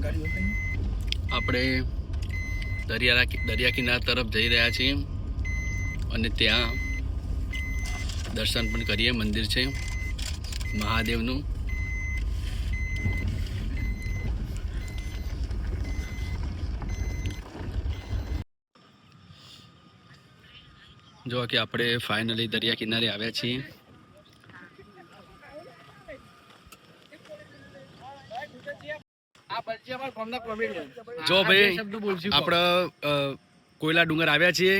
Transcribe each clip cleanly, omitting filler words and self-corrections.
આપણે દરિયા કિનારા તરફ જઈ રહ્યા છીએ અને ત્યાં દર્શન પણ કરીએ. મંદિર છે મહાદેવનું. જો કે આપણે ફાઇનલી દરિયા કિનારે આવ્યા છીએ. જો ભાઈ આપણે કોયલા ડુંગર આવ્યા છીએ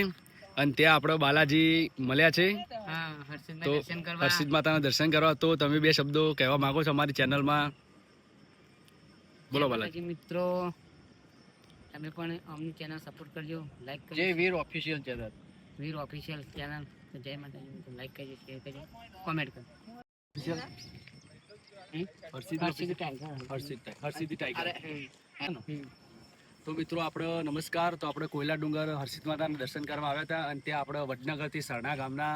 અને ત્યાં આપણે બાલાજી મળ્યા છે, તો હર્ષિદ માતાના દર્શન કરવા. તો તમે બે શબ્દો કહેવા માંગો છો અમારી ચેનલમાં? બોલો બાલાજી. મિત્રો, તમે પણ અમની ચેનલ સપોર્ટ કરજો, લાઈક કરજો. જય વીર ઓફિશિયલ ચેનલ, વીર ઓફિશિયલ ચેનલ. જય માતાજી મિત્રો, લાઈક કરજો, શેર કરજો, કોમેન્ટ કરજો. હર્ષિદ ટાઈગર. તો મિત્રો આપણે નમસ્કાર. તો આપણે કોયલા ડુંગર હર્ષિદ માતાના દર્શન કરવા આવ્યા હતા અને ત્યાં આપણે વડનગરથી સરણા ગામના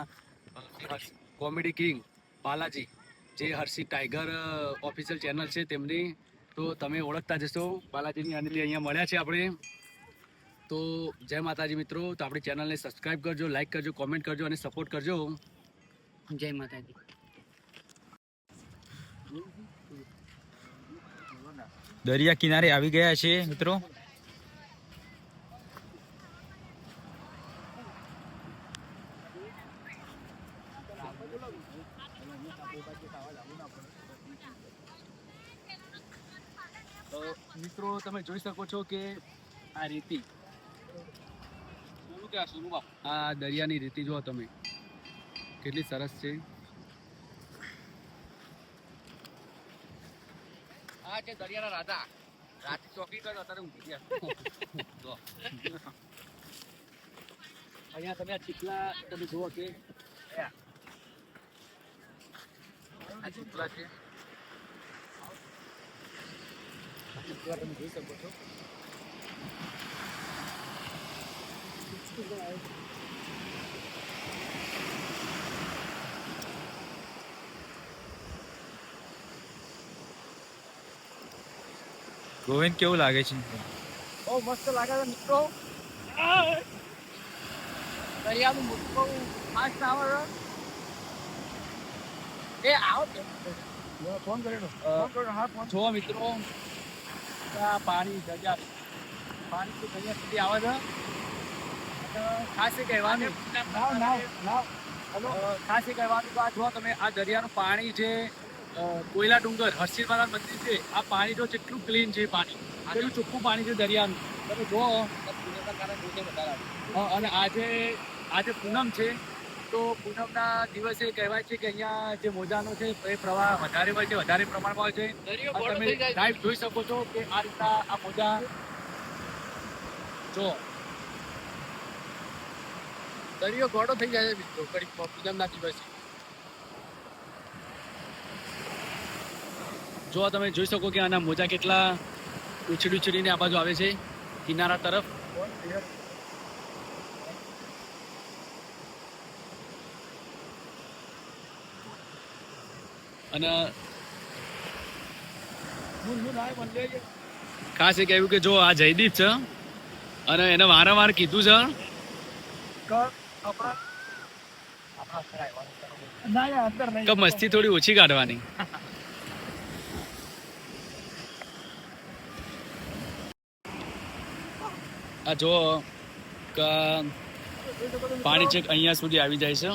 કોમેડી કિંગ બાલાજી, જે હર્ષિદ ટાઈગર ઓફિશિયલ ચેનલ છે તેમની, તો તમે ઓળખતા જશો બાલાજીની. અને અહીંયા મળ્યા છે આપણે. તો જય માતાજી મિત્રો. તો આપણી ચેનલને સબસ્ક્રાઈબ કરજો, લાઈક કરજો, કોમેન્ટ કરજો અને સપોર્ટ કરજો. જય માતાજી. દરિયા કિનારે આવી ગયા છે મિત્રો. મિત્રો તમે જોઈ શકો છો કે આ રેતી, આ દરિયાની રેતી જો તમે કેટલી સરસ છે. આ છે દરિયાના રાજા. રાતે ચોકી કર્યો, અત્યારે ઊંઘી ગયા. અહીંયા તમે આ ચીકલા તમે જુઓ કે આ ચીકલા છે. ચીકલા તમે જોઈ શકો છો. ગોવિંદ, કેવું લાગે છે? બહુ મસ્ત લાગે છે મિત્રો. દરિયાનું મોટું ફાસ્ટ આવે છે. એ આવો ફોન કર્યો. જો મિત્રો આ પાણી પાણી તો દરિયા સુધી આવે છે. ખાસ એ કહેવાનું ખાસ એ કહેવાનું કે આ જો તમે આ દરિયાનું પાણી છે, કોયલા ડુંગર હર્ષિદ માતા મંદિર છે, આ પાણી જો કેટલું ક્લીન છે, પાણી કેટલું ચોખ્ખું પાણી છે દરિયાનું. તમે જુઓ. અને આજે પૂનમ છે, તો પૂનમના દિવસે કહેવાય છે કે અહીંયા જે મોજાનો છે એ પ્રવાહ વધારે હોય છે, વધારે પ્રમાણમાં હોય છે. તમે લાઈવ જોઈ શકો છો કે આ રીતના આ મોજા જો દરિયો ગોળો થઈ જાય છે મિત્રો પૂનમના દિવસે. જો તમે જોઈ શકો કે આના મોજા કેટલા ઉછળીને આ બાજુ આવે છે કિનારા તરફ. અને ખાસ એ કહેવું કે જો આ જયદીપ છે અને એને વારંવાર કીધું છે કે મસ્તી થોડી ઓછી કાઢવાની. આ જો પાણી છે અહીંયા સુધી આવી જાય છે,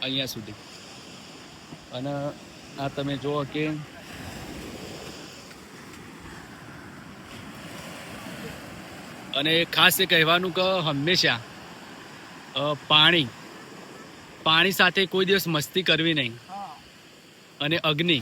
અહીંયા સુધી. અને આ તમે જુઓ કે અને ખાસ એ કહેવાનું કે હંમેશા પાણી સાથે કોઈ દિવસ મસ્તી કરવી નહીં. અને અગ્નિ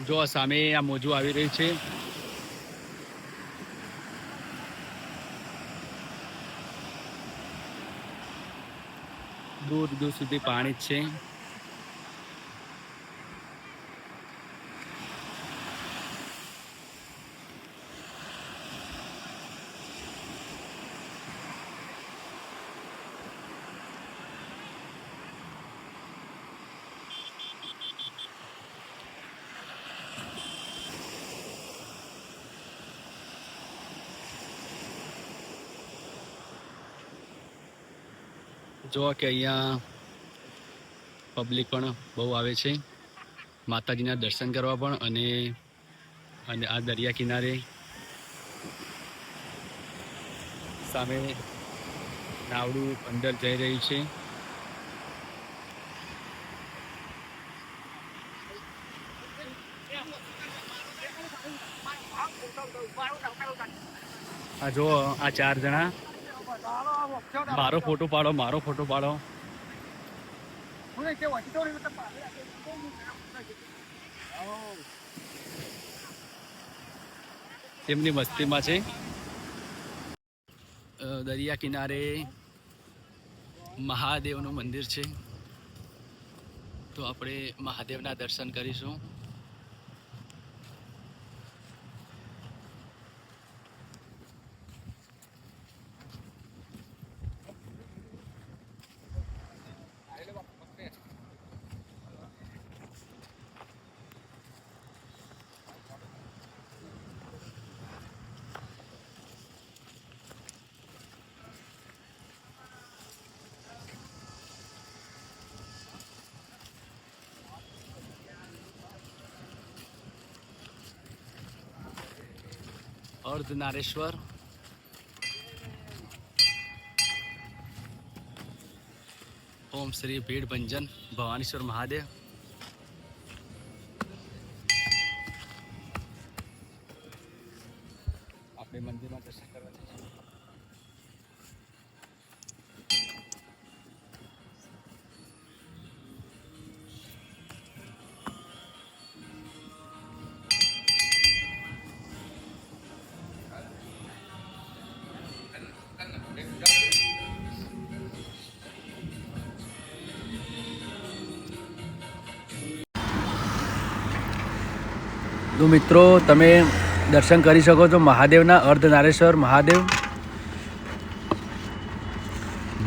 જો સામે આ મોજું આવી રહ્યું છે. દૂર દૂર સુધી પાણી જ છે. જો કે અહીંયા પબ્લિક પણ બહુ આવે છે માતાજીના દર્શન કરવા પણ, અને આ દરિયા કિનારે સામે નાવડું અંદર જઈ રહ્યું છે. આ જો આ 4 જણા, મારો ફોટો પાડો, મારો ફોટો પાડો. તેમની મસ્તીમાં છે. દરિયા કિનારે મહાદેવનું મંદિર છે, તો આપણે મહાદેવના દર્શન કરીશું. અર્ધનારેશ્વર, ઓમ શ્રી ભીડ ભંજન ભવાનીશ્વર મહાદેવ. આપણે મંદિરમાં દર્શન કરવા જઈશું. તો મિત્રો તમે દર્શન કરી શકો છો મહાદેવના, અર્ધનારેશ્વર મહાદેવ,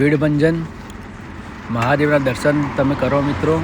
ભીડભંજન મહાદેવના દર્શન તમે કરો મિત્રો.